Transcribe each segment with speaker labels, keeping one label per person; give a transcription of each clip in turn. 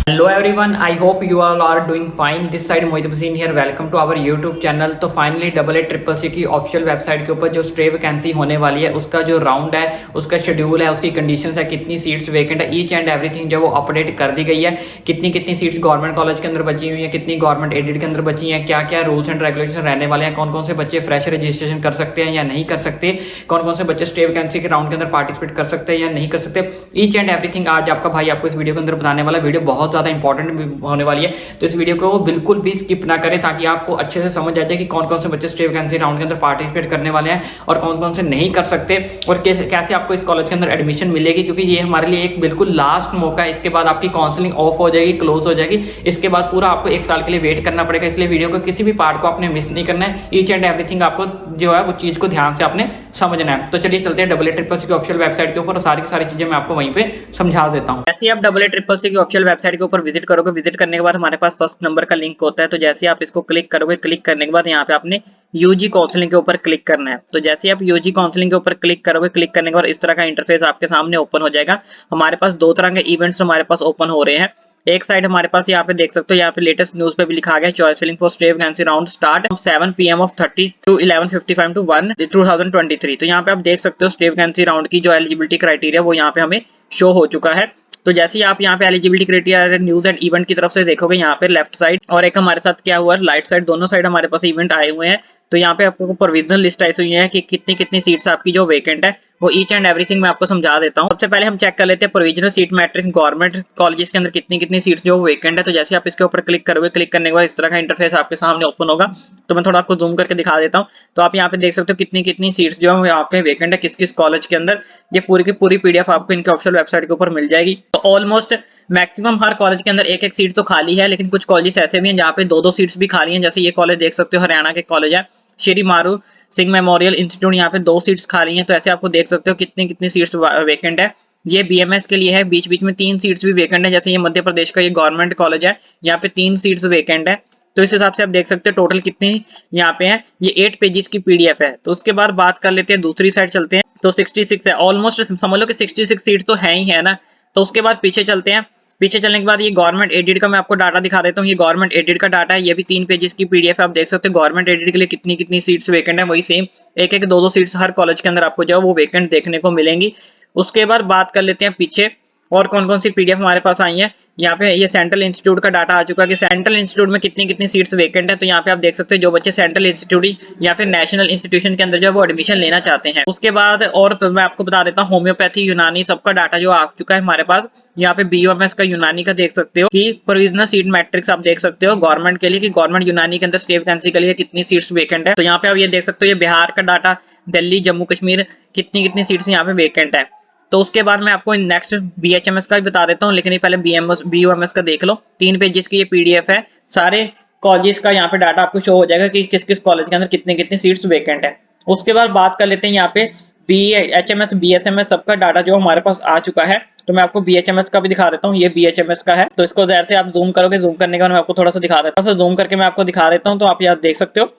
Speaker 1: Hello everyone, I hope you all are doing fine. This side Mohit Hussain here, welcome to our YouTube channel. तो finally double A triple C की official website के ऊपर जो stay vacancy होने वाली है, उसका जो राउंड है, उसका शेड्यूल है, उसकी कंडीशंस है, कितनी सीट्स वेकेंट है, ईच एंड एवरीथिंग जो वो अपडेट कर दी गई है। कितनी कितनी सीट्स गवर्नमेंट कॉलेज के अंदर बची हुई है, कितनी गवर्नमेंट एडेड के अंदर बची हैं, क्या क्या रूल्स एंड रेगुलेशन रहने वाले हैं, कौन कौन से बच्चे फ्रेश रजिस्ट्रेशन कर सकते हैं या नहीं कर सकते, कौन कौन से बच्चे स्टे वैकेंसी के राउंड के अंदर पार्टिसिपेट कर सकते हैं या नहीं कर सकते, ईच एंड एवरीथिंग आज आपका भाई आपको इस वीडियो के अंदर बताने वाला। वीडियो बहुत ज्यादा इंपॉर्टेंट होने वाली है, तो इस वीडियो को बिल्कुल भी स्किप ना करें ताकि आपको अच्छे से समझ आ जाए कि कौन कौन से बच्चे स्टे वैकेंसी राउंड के अंदर पार्टिसिपेट करने वाले हैं और कौन कौन से नहीं कर सकते, और कैसे आपको इस कॉलेज के अंदर एडमिशन मिलेगी, क्योंकि ये हमारे लिए एक बिल्कुल लास्ट मौका है। इसके बाद आपकी काउंसलिंग ऑफ हो जाएगी, क्लोज हो जाएगी। इसके बाद पूरा आपको 1 साल के लिए वेट करना पड़ेगा, इसलिए वीडियो को किसी भी पार्ट को आपने मिस नहीं करना है। ईच एंड एवरीथिंग आपको जो है वो चीज को ध्यान से आपने समझना है। तो चलिए चलते हैं डबल ए ट्रिपल सी की ऑफिशियल वेबसाइट के ऊपर, और सारी की सारी चीजें मैं आपको वहीं पे समझा देता हूँ। जैसे आप डबल ए ट्रिपल सी की ऑफिशियल वेबसाइट के ऊपर विजिट करोगे, विजिट करने के बाद हमारे पास फर्स्ट नंबर का लिंक होता है। तो जैसे आप इसको क्लिक करोगे, क्लिक करने के बाद यहाँ पे आपने यूजी काउंसलिंग के ऊपर क्लिक करना है। तो जैसे आप यूजी काउंसलिंग के ऊपर क्लिक करोगे, क्लिक करने के बाद इस तरह का इंटरफेस आपके सामने ओपन हो जाएगा। हमारे पास 2 तरह के इवेंट्स हमारे पास ओपन हो रहे हैं। एक साइड हमारे पास यहाँ पे देख सकते हो, यहाँ पे लेटेस्ट न्यूज पे भी लिखा गया है, choice filling for stay vacancy round start 7 PM of 30 to 11:55 to 1 2023। तो यहाँ पे आप देख सकते हो स्टे वैकेंसी राउंड की जो एलिजिबिलिटी क्राइटेरिया वो यहाँ पे हमें शो हो चुका है। तो जैसे ही आप यहाँ पे eligibility criteria news and event की तरफ से देखोगे, यहाँ पे लेफ्ट साइड और एक हमारे साथ क्या हुआ है राइट साइड, दोनों साइड हमारे पास इवेंट आए हुए हैं। तो यहाँ पे आपको प्रोविजनल लिस्ट आई हुई है कि कितनी कितनी सीट्स आपकी जो वेकेंट है, वो ईच एंड एवरीथिंग मैं आपको समझा देता हूँ। सबसे पहले हम चेक कर लेते हैं provisional seat matrix government colleges के अंदर कितनी कितनी सीट्स जो वेकेंट है। तो जैसे आप इसके ऊपर क्लिक करोगे, क्लिक करने के बाद इस तरह का इंटरफेस आपके सामने ओपन होगा। तो मैं थोड़ा आपको जूम करके दिखा देता हूँ। तो आप यहाँ पे देख सकते हो कितनी कितनी सीट्स जो है यहाँ पे वेकेंट है, किस किस कॉलेज के अंदर। ये पूरी की पूरी PDF आपको इनके ऑफिशियल वेबसाइट के ऊपर मिल जाएगी। तो ऑलमोस्ट मैक्सिमम हर कॉलेज के अंदर एक एक सीट तो खाली है, लेकिन कुछ कॉलेज ऐसे भी हैं जहाँ पे 2-2 सीट्स भी खाली हैं। जैसे ये कॉलेज देख सकते हो, हरियाणा के कॉलेज है श्री मारू सिंह मेमोरियल इंस्टीट्यूट, यहाँ पे 2 सीट्स खाली हैं। तो ऐसे आपको देख सकते हो कितनी कितनी सीट्स वेकेंट है। ये BMS के लिए है, बीच बीच में 3 सीट्स भी वेकेंट है। जैसे ये मध्य प्रदेश का ये गवर्नमेंट कॉलेज है, यहाँ पे 3 सीट्स वेकेंट है। तो इस हिसाब से आप देख सकते हो टोटल कितनी यहाँ पे है। ये 8 पेजेस की PDF है। तो उसके बाद बात कर लेते हैं, दूसरी साइड चलते हैं। तो 66 है, ऑलमोस्ट समझ लो कि 66 सीट तो है ही है ना। तो उसके बाद पीछे चलते हैं। पीछे चलने के बाद ये गवर्नमेंट एडेड का मैं आपको डाटा दिखा देता हूँ। ये गवर्नमेंट एडेड का डाटा है, ये भी 3 पेजेस की PDF है। आप देख सकते हो गवर्नमेंट एडेड के लिए कितनी कितनी सीट्स वेकेंट है। वही सेम एक एक 2-2 सीट्स हर कॉलेज के अंदर आपको जो है वो वेकेंट देखने को मिलेंगी। उसके बाद बात कर लेते हैं पीछे और कौन कौन सी PDF हमारे पास आई है। यहाँ पे ये सेंट्रल इंस्टीट्यूट का डाटा आ चुका है कि सेंट्रल इंस्टीट्यूट में कितनी कितनी सीट्स वेकेंट है। तो यहाँ पे आप देख सकते हैं जो बच्चे सेंट्रल इंस्टीट्यूट या फिर नेशनल इंस्टीट्यूशन के अंदर जो है वो एडमिशन लेना चाहते हैं। उसके बाद और मैं आपको बता देता हूँ होम्योपैथी यूनानी सबका डाटा जो आ चुका है हमारे पास। यहाँ पे BOMS का यूनानी का देख सकते हो कि प्रोविजनल सीट मैट्रिक्स आप देख सकते हो गवर्नमेंट के लिए कि गवर्नमेंट यूनानी के अंदर स्टे वैकेंसी के लिए कितनी सीट्स वेकेंट है। तो यहाँ पे आप ये देख सकते हो, ये बिहार का डाटा, दिल्ली, जम्मू कश्मीर कितनी कितनी सीट्स यहाँ पे वेकेंट है। तो उसके बाद मैं आपको नेक्स्ट BHMS का भी बता देता हूँ, लेकिन ये पहले BOMS का देख लो। 3 पेजेस की ये PDF है, सारे कॉलेज का यहाँ पे डाटा आपको शो हो जाएगा कि किस किस कॉलेज के अंदर कितनी कितनी सीट्स वेकेंट है। उसके बाद बात कर लेते हैं यहाँ पे BHMS BSMS सबका डाटा जो हमारे पास आ चुका है। तो मैं आपको BHMS का भी दिखा देता हूँ, ये BHMS का है। तो इसको जैसे आप जूम करोगे, जूम करने के बाद मैं आपको थोड़ा सा दिखा देता हूँ। जूम करके मैं आपको दिखा देता हूँ। तो आप यहाँ देख सकते हो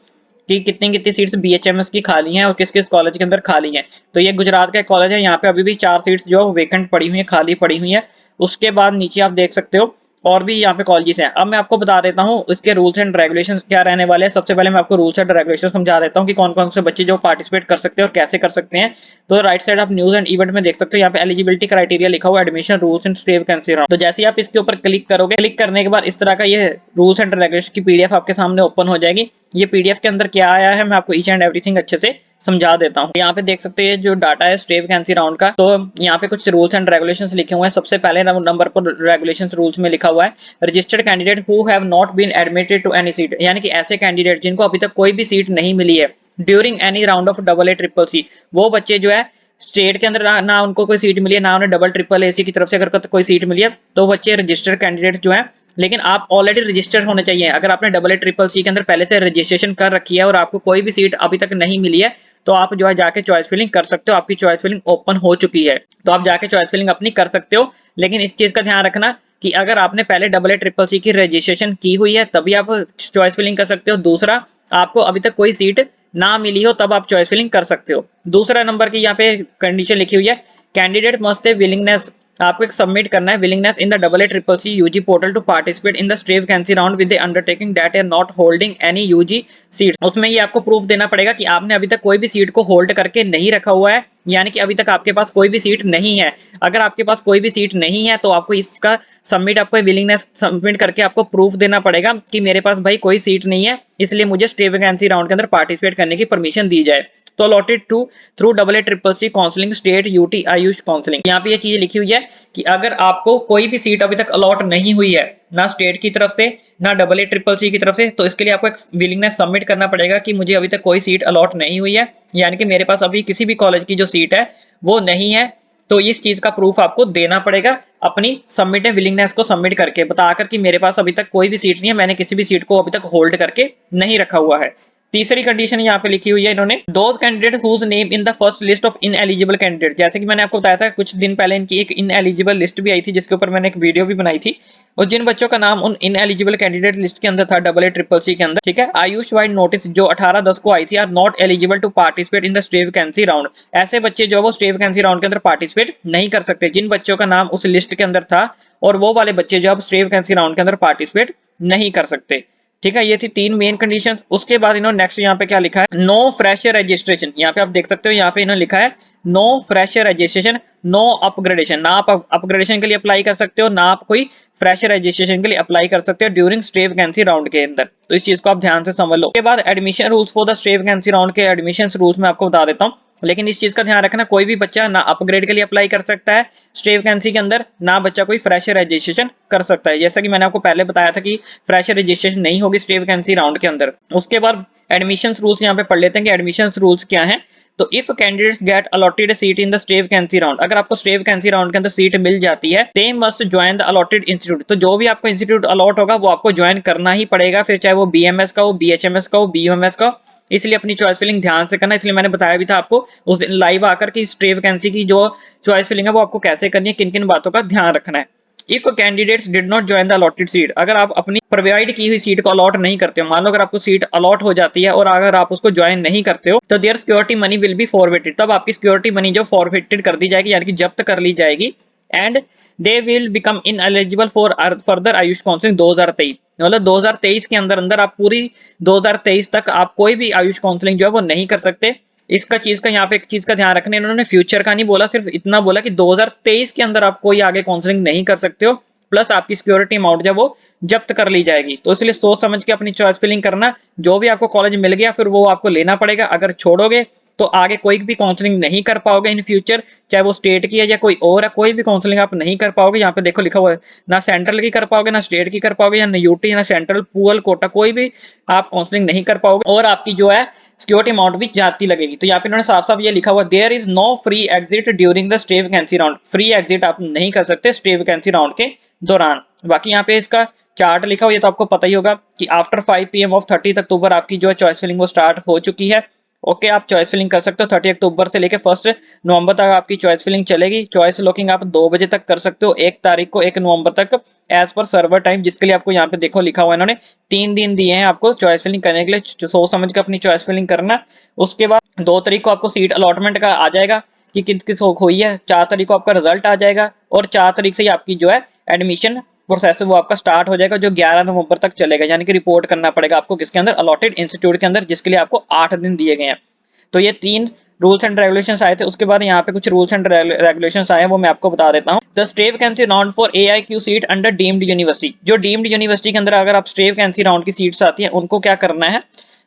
Speaker 1: कि कितनी कितनी सीट्स BHMS की खाली हैं और किस किस कॉलेज के अंदर खाली हैं। तो ये गुजरात का कॉलेज है, यहाँ पे अभी भी 4 सीट्स जो वेकेंट पड़ी हुई है, खाली पड़ी हुई है। उसके बाद नीचे आप देख सकते हो और भी यहाँ पे कॉलेजेस हैं। अब मैं आपको बता देता हूँ इसके रूल्स एंड रेगुलेशंस क्या रहने वाले हैं। सबसे पहले मैं आपको रूल्स एंड रेगुलेशन समझा देता हूँ कि कौन कौन से बच्चे जो पार्टिसिपेट कर सकते हैं और कैसे कर सकते हैं। तो राइट साइड आप न्यूज एंड इवेंट में देख सकते हो, यहाँ पे एलिजिबिलिटी क्राइटेरिया लिखा हुआ है, admission rules and stay vacancy round. तो जैसे ही आप इसके ऊपर क्लिक करोगे, क्लिक करने के बाद इस तरह का ये रूल्स एंड रेगुलेशन की PDF आपके सामने ओपन हो जाएगी। ये PDF के अंदर क्या आया है मैं आपको ईच एंड एवरीथिंग अच्छे से समझा देता हूँ। यहाँ पे देख सकते हैं जो डाटा है स्टे वैकेंसी राउंड का। तो यहाँ पे कुछ रूल्स एंड रेगुलेशंस लिखे हुए हैं। सबसे पहले नंबर पर रेगुलेशंस रूल्स में लिखा हुआ है, registered candidate who have not been admitted to any seat, यानी कि ऐसे कैंडिडेट जिनको अभी तक कोई भी सीट नहीं मिली है during any round of double A triple C, वो बच्चे जो है स्टेट के अंदर ना उनको कोई सीट मिली है, ना उन्हें डबल ट्रिपल AC की तरफ से अगर कोई सीट मिली है, तो बच्चे रजिस्टर्ड कैंडिडेट जो है। लेकिन आप ऑलरेडी रजिस्टर्ड होने चाहिए। अगर आपने डबल ए ट्रिपल सी के अंदर पहले से रजिस्ट्रेशन कर रखी है और आपको कोई भी सीट अभी तक नहीं मिली है, तो आप जो है जाके चॉइस फिलिंग कर सकते हो। आपकी चॉइस फिलिंग ओपन हो चुकी है, तो आप जाके चॉइस फिलिंग अपनी कर सकते हो। लेकिन इस चीज का ध्यान रखना कि अगर आपने पहले डबल ए ट्रिपल सी की रजिस्ट्रेशन की हुई है तभी आप चॉइस फिलिंग कर सकते हो। दूसरा, आपको अभी तक कोई सीट ना मिली हो तब आप चॉइस फिलिंग कर सकते हो। दूसरा नंबर की यहाँ पे कंडीशन लिखी हुई है, कैंडिडेट मस्ट हैव विलिंगनेस आपको एक सबमिट करना है willingness in the AA UG portal to participate in the stray vacancy round with the undertaking that are not holding any UG seat. उसमें ये आपको प्रूफ देना पड़ेगा कि आपने अभी तक कोई भी सीट को होल्ड करके नहीं रखा हुआ है, यानी कि अभी तक आपके पास कोई भी सीट नहीं है। अगर आपके पास कोई भी सीट नहीं है तो आपको इसका सबमिट, आपको विलिंगनेस सबमिट करके आपको प्रूफ देना पड़ेगा कि मेरे पास भाई कोई सीट नहीं है, इसलिए मुझे स्टे वैकेंसी राउंड के अंदर पार्टिसिपेट करने की परमिशन दी जाए। तो allotted to through AA counselling state UT AYUSH counselling, यहाँ पे ये चीज लिखी हुई है कि अगर आपको कोई भी सीट अभी तक अलॉट नहीं हुई है, ना स्टेट की तरफ से ना AA की तरफ से, तो इसके लिए आपको एक विलिंगनेस सबमिट करना पड़ेगा कि मुझे अभी तक कोई सीट अलॉट नहीं हुई है, यानी कि मेरे पास अभी किसी भी कॉलेज की जो सीट है वो नहीं है। तो इस चीज का प्रूफ आपको देना पड़ेगा अपनी सबमिट विलिंगनेस को सबमिट करके, बताकर कि मेरे पास अभी तक कोई भी सीट नहीं है, मैंने किसी भी सीट को अभी तक होल्ड करके नहीं रखा हुआ है। तीसरी कंडीशन यहाँ पे लिखी हुई है इन्होंने, those candidate whose name in the first list of ineligible candidate. जैसे कि मैंने आपको बताया था कुछ दिन पहले इनकी एक इनएलिजिबल लिस्ट भी आई थी, जिसके ऊपर मैंने एक वीडियो भी बनाई थी, और जिन बच्चों का नाम उन इनएलिजिबल कैंडिडेट लिस्ट के अंदर था AA के अंदर, ठीक है, आयुष वाइड नोटिस जो 18/10 को आई थी, are not eligible to participate in the stay vacancy round. ऐसे बच्चे जो वो स्टे वैकेंसी राउंड के अंदर पार्टिसिपेट नहीं कर सकते, जिन बच्चों का नाम उस लिस्ट के अंदर था, और वो वाले बच्चे जो अब स्टे वैकेंसी राउंड के अंदर पार्टिसिपेट नहीं कर सकते। ठीक है, ये थी 3 मेन कंडीशंस। उसके बाद इन्होंने नेक्स्ट यहाँ पे क्या लिखा है, नो फ्रेशर रजिस्ट्रेशन। यहाँ पे आप देख सकते हो, यहाँ पे इन्होंने लिखा है no fresher registration, no upgradation. ना आप अपग्रेडेशन के लिए अप्लाई कर सकते हो, ना आप कोई फ्रेशर रजिस्ट्रेशन के लिए अप्लाई कर सकते हो ड्यूरिंग स्टे वैकेंसी राउंड के अंदर। तो इस चीज को आप ध्यान से समझ लो। उसके बाद admission rules for the stay vacancy round के एडमिशन रूल्स में आपको बता देता हूँ, लेकिन इस चीज का ध्यान रखना, कोई भी बच्चा ना अपग्रेड के लिए अप्लाई कर सकता है स्टे वैकेंसी के अंदर, ना बच्चा कोई फ्रेशर रजिस्ट्रेशन कर सकता है। जैसा कि मैंने आपको पहले बताया था कि फ्रेशर रजिस्ट्रेशन नहीं होगी स्टे वैकेंसी राउंड के अंदर। उसके बाद एडमिशन रूल्स यहाँ पे पढ़ लेते हैं कि एडमिशन रूल्स क्या है। तो if candidates get allotted seat in the stay vacancy round, अगर आपको स्टे वैकेंसी राउंड के अंदर सीट मिल जाती है, they must join the allotted institute. तो जो भी आपको इंस्टीट्यूट अलॉट होगा वो आपको ज्वाइन करना ही पड़ेगा, फिर चाहे वो BMS का हो, BHMS का हो, BUMS का हो। इसलिए अपनी चॉइस फिलिंग ध्यान से करना। इसलिए मैंने बताया भी था आपको उस दिन लाइव आकर कि स्टे वैकेंसी की जो चॉइस फिलिंग है वो आपको कैसे करनी है, किन किन बातों का ध्यान रखना है। If candidates did not join the allotted seat, अगर आप अपनी प्रोवाइड की हुई सीट को अलॉट नहीं करते हो, मान लो अगर आपको सीट अलॉट हो जाती है और अगर आप उसको ज्वाइन नहीं करते हो, तो there security money will be forfeited. तब आपकी सिक्योरिटी मनी जो फॉरफिटेड कर दी जाएगी, यानी कि जब्त कर ली जाएगी, and they will become ineligible for further Ayush counselling 2023। मतलब 2023 के अंदर अंदर आप पूरी 2023 तक आप कोई भी आयुष काउंसलिंग जो है वो नहीं कर सकते। इसका चीज का यहाँ पे एक चीज का ध्यान रखना, इन्होंने फ्यूचर का नहीं बोला, सिर्फ इतना बोला कि 2023 के अंदर आप कोई आगे काउंसलिंग नहीं कर सकते हो, प्लस आपकी सिक्योरिटी अमाउंट जब वो जब्त कर ली जाएगी। तो इसलिए सोच समझ के अपनी चॉइस फिलिंग करना, जो भी आपको कॉलेज मिल गया फिर वो आपको लेना पड़ेगा। अगर छोड़ोगे तो आगे कोई भी काउंसलिंग नहीं कर पाओगे इन फ्यूचर, चाहे वो स्टेट की है या कोई और है, कोई भी काउंसलिंग आप नहीं कर पाओगे। यहाँ पे देखो लिखा हुआ है, ना सेंट्रल की कर पाओगे, ना स्टेट की कर पाओगे, या ना यूटी, ना सेंट्रल, पूअल, कोटा, कोई भी आप काउंसलिंग नहीं कर पाओगे, और आपकी जो है सिक्योरिटी अमाउंट भी जाती लगेगी। तो यहाँ पे इन्होंने साफ साफ ये लिखा हुआ, there is no free exit during the stay vacancy round. Free exit आप नहीं कर सकते स्टे वैकेंसी राउंड के दौरान। बाकी यहाँ पे इसका चार्ट लिखा हुआ, ये तो आपको पता ही होगा कि आफ्टर 5 PM ऑफ 30 अक्टूबर आपकी जो है चॉइस फिलिंग वो स्टार्ट हो चुकी है। ओके, आप चॉइस फिलिंग कर सकते हो 30 अक्टूबर से लेकर 1 नवंबर तक आपकी चॉइस फिलिंग चलेगी। चॉइस लॉकिंग आप 2 बजे तक कर सकते हो, 1 तारीख को 1 नवंबर तक एज पर सर्वर टाइम, जिसके लिए आपको यहाँ पे देखो लिखा हुआ है, इन्होंने 3 दिन दिए हैं आपको चॉइस फिलिंग करने के लिए। सोच समझ के अपनी चॉइस फिलिंग करना। उसके बाद 2 तारीख को आपको सीट अलॉटमेंट का आ जाएगा कि किस किस को हुई है, 4 तारीख को आपका रिजल्ट आ जाएगा, और 4 तारीख से ही आपकी जो है एडमिशन प्रोसेस वो आपका स्टार्ट हो जाएगा, जो 11 नवंबर तक चलेगा। यानी कि रिपोर्ट करना पड़ेगा आपको किसके अंदर, अलॉटेड इंस्टीट्यूट के अंदर, जिसके लिए आपको 8 दिन दिए गए हैं। तो ये 3 रूल्स एंड रेगुलेशंस आए थे। उसके बाद यहाँ पे कुछ रूल्स एंड रेगुलेशंस आए हैं, वो मैं आपको बता देता हूँ। The stay vacancy round for AIQ seat under deemed university. जो डीम्ड यूनिवर्सिटी के अंदर अगर आप स्टे वैकेंसी राउंड की सीट्स आती हैं, उनको क्या करना है,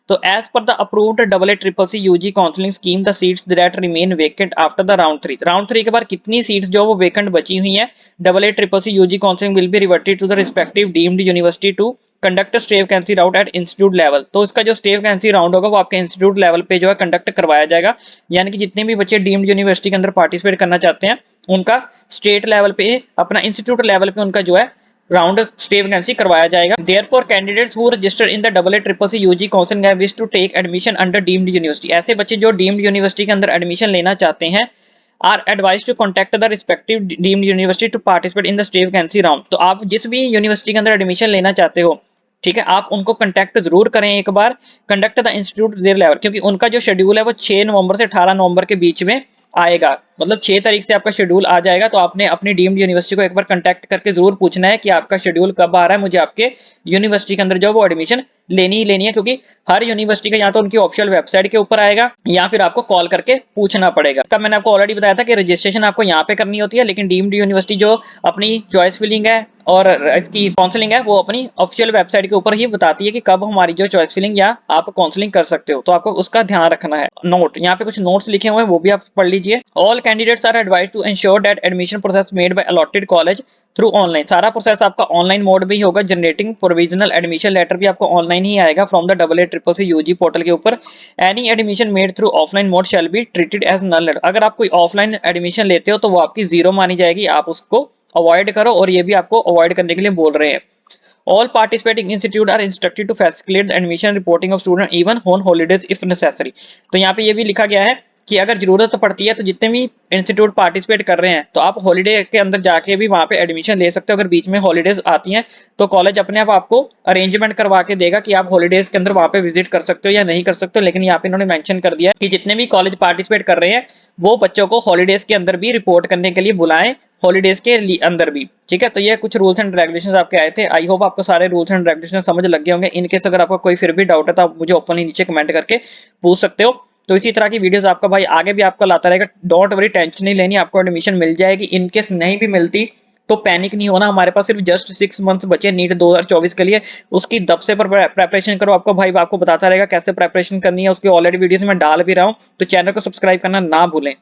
Speaker 1: तो as per the approved AA UG counselling scheme the seats that remain vacant after the round 3 के बाद कितनी सीट्स जो वो वेकेंट बची हुई हैं, AA UG counselling will be reverted to the respective deemed university to conduct stay vacancy round at institute level. तो इसका जो स्टे वैकेंसी राउंड होगा वो आपके इंस्टीट्यूट लेवल पे जो है कंडक्ट करवाया जाएगा। यानी कि जितने भी बच्चे डीम्ड यूनिवर्सिटी के अंदर पार्टिसिपेट करना चाहते हैं, उनका स्टेट लेवल पे, अपना इंस्टीट्यूट लेवल पे उनका जो है राउंड स्टे वैकेंसी करवाया जाएगा। Therefore, candidates who register in the AA UG counselling have wish to take admission under deemed university, ऐसे बच्चे जो डीम्ड यूनिवर्सिटी के अंदर एडमिशन लेना चाहते हैं, are advise to contact the respective deemed university to participate in the stay vacancy round. तो आप जिस भी यूनिवर्सिटी के अंदर एडमिशन लेना चाहते हो, ठीक है, आप उनको कंटेक्ट जरूर करें एक बार, conduct the institute their level, क्योंकि उनका जो शेड्यूल है वो 6 नवंबर से 18 नवंबर के बीच में आएगा, मतलब 6 तारीख से आपका शेड्यूल आ जाएगा। तो आपने अपनी डीम्ड यूनिवर्सिटी को एक बार कांटेक्ट करके जरूर पूछना है कि आपका शेड्यूल कब आ रहा है, मुझे आपके यूनिवर्सिटी के अंदर जो वो एडमिशन लेनी ही लेनी है, क्योंकि हर यूनिवर्सिटी का या तो उनकी ऑफिशियल वेबसाइट के ऊपर आएगा या फिर आपको कॉल करके पूछना पड़ेगा। इसका मैंने आपको ऑलरेडी बताया था कि रजिस्ट्रेशन आपको यहाँ पे करनी होती है, लेकिन डीम्ड यूनिवर्सिटी जो अपनी चॉइस फिलिंग है और इसकी काउंसलिंग है वो अपनी ऑफिशियल वेबसाइट के ऊपर ही बताती है कि कब हमारी जो चॉइस फिलिंग या आप काउंसलिंग कर सकते हो। तो आपको उसका ध्यान रखना है। नोट, यहाँ पे कुछ नोट्स लिखे हुए हैं वो भी आप पढ़ लीजिए। All candidates are advised to ensure that admission process made by allotted college through online. सारा प्रोसेस आपका ऑनलाइन मोड में ही होगा। जनरेटिंग प्रोविजनल एडमिशन लेटर भी आपको ऑनलाइन ही आएगा from the AACCC UG portal के ऊपर। Any admission made through offline mode shall be treated as null. अगर आप कोई ऑफलाइन एडमिशन लेते हो तो वो आपकी जीरो मानी जाएगी, आप उसको अवॉइड करो, और ये भी आपको अवॉइड करने के लिए बोल रहे हैं। All participating institute are instructed to facilitate the admission reporting of student even on holidays if necessary। तो यहाँ पे ये भी लिखा गया है कि अगर जरूरत पड़ती है तो जितने भी इंस्टीट्यूट पार्टिसिपेट कर रहे हैं तो आप हॉलीडे के अंदर जाके भी वहां पे एडमिशन ले सकते हो। अगर बीच में हॉलीडेज आती हैं तो कॉलेज अपने आप आपको अरेंजमेंट करवा के देगा कि आप हॉलीडेज के अंदर वहां पे विजिट कर सकते हो या नहीं कर सकते हो। लेकिन यहाँ पे इन्होंने मेंशन कर दिया कि जितने भी कॉलेज पार्टिसिपेट कर रहे हैं वो बच्चों को हॉलीडेज के अंदर भी रिपोर्ट करने के लिए बुलाएं, हॉलीडेज के अंदर भी। ठीक है, तो ये कुछ रूल्स एंड रेगुलेशंस आपके आए थे। आई होप आपको सारे रूल्स एंड रेगुलेशन समझ लग गए होंगे। इनकेस अगर आपका कोई फिर भी डाउट है तो आप मुझे ओपनली नीचे कमेंट करके पूछ सकते हो। तो इसी तरह की वीडियोस आपका भाई आगे भी आपका लाता रहेगा। डोंट वरी, टेंशन नहीं लेनी, आपको एडमिशन मिल जाएगी। इनकेस नहीं भी मिलती तो पैनिक नहीं होना। हमारे पास सिर्फ जस्ट 6 मंथ्स बचे नीट 2024 के लिए। उसकी दब से पर प्रेपरेशन करो। आपको भाई आपको बताता रहेगा कैसे प्रेपरेशन करनी है, उसकी ऑलरेडी वीडियोस मैं डाल भी रहा हूँ। तो चैनल को सब्सक्राइब करना ना भूलें।